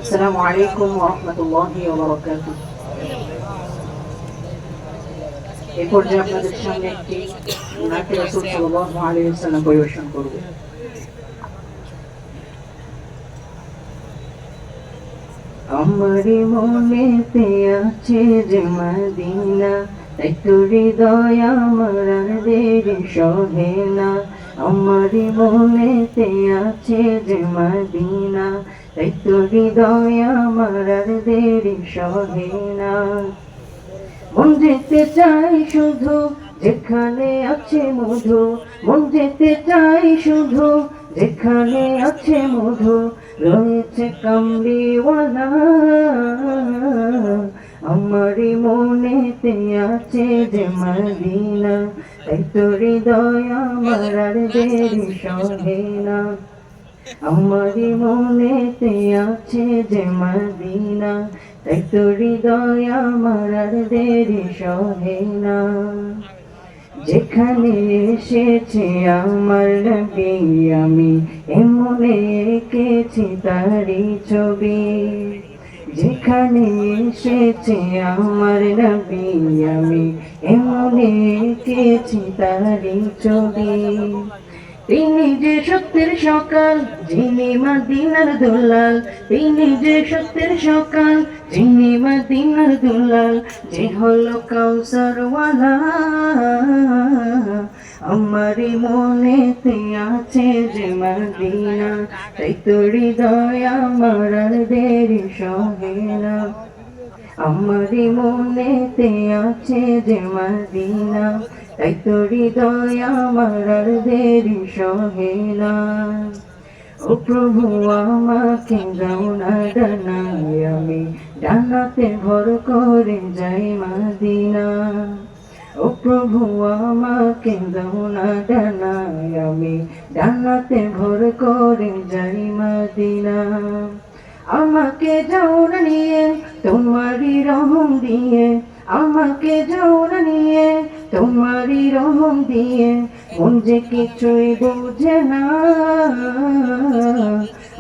আসসালামু আলাইকুম ওয়া রাহমাতুল্লাহি ওয়া বারাকাতুহু। এই পর্যায়ে আপনাদের সামনে একটি নাতে রাসূল সাল্লাল্লাহু আলাইহি ওয়াসাল্লাম পরিবেশন করব। আমারি মনেতে আছে যে মদিনা, তাই তো হৃদয় আমার আর দেরি সহে না। আমারি মনেতে আছে যে মদিনা, তাই তো হৃদয় আমার আর দেরি সহে না। মন যেতে চাই শুধু যেখানে আছে মধু, মন যেতে চাই শুধু যেখানে আছে মধু, রয়েছে কামলিওয়ালা। আমারই মনেতে আছে যে মদিনা, তাই তো হৃদয় আমার আর দেরি সহে না। আমারই মনেতে আছে যে মদিনা, তাই তো হৃদয় আমার আর দেরি সহে না। যেখানে এসেছে আমার নবী, আমি এমনে এঁকেছি তারি ছবি। যেখানে এসেছে আমার নবী, আমি এমনে এঁকেছি তারি ছবি। তিনি যে সত্যের সকাল, যিনি মদিনার দুলাল। তিনি যে সত্যের সকাল, যিনি মদিনার দুলাল। যে হলো কাউসারওয়ালা। আমারই মনেতে আছে যে মদিনা, তাই তো হৃদয় আমার আর দেরি সহে না। আমারই মনেতে আছে যে মদিনা, তাই তো হৃদয় আমার আর দেরি সহে না। ও প্রভু আমাকে দাও না ডানায়, আমি ডানাতে ভর করে যাই মদিনা। ও প্রভু আমাকে দাও না ডানায়, আমি ডানাতে ভর করে যাই মদিনা। আমাকে যাও না নিয়ে তোমারই রহম দিয়ে, আমাকে যাও না নিয়ে তোমারই রহম দিয়ে, মন যে কিছুই বোঝে না।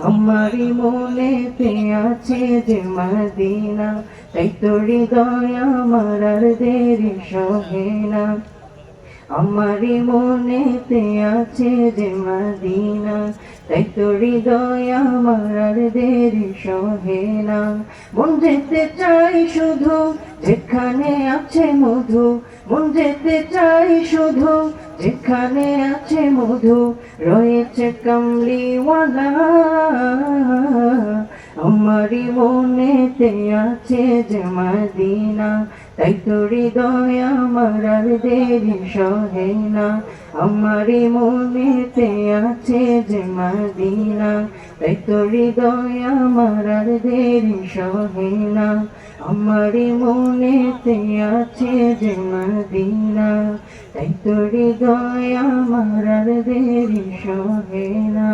আমারই মনেতে আছে যে মদিনা, তাই তো হৃদয় আমার আর দেরি সহে না। আমারই মনেতে আছে যে মদিনা, তাই তো হৃদয় আমার আর দেরি সহে না। মন যেতে চাই শুধু যেখানে আছে মধু, মন যেতে চাই শুধু যেখানে আছে মধু, রয়েছে কামলিওয়ালা। আমারই মনেতে আছে যে মদিনা, তাই তো হৃদয় আমার আর দেরি সহে না। আমারই মনেতে আছে যে মদিনা, তাই তো হৃদয় আমার আর দেরি সহে না। আমারই মনেতে আছে যে মদিনা, তাই তো হৃদয় আমার আর দেরি সহে না।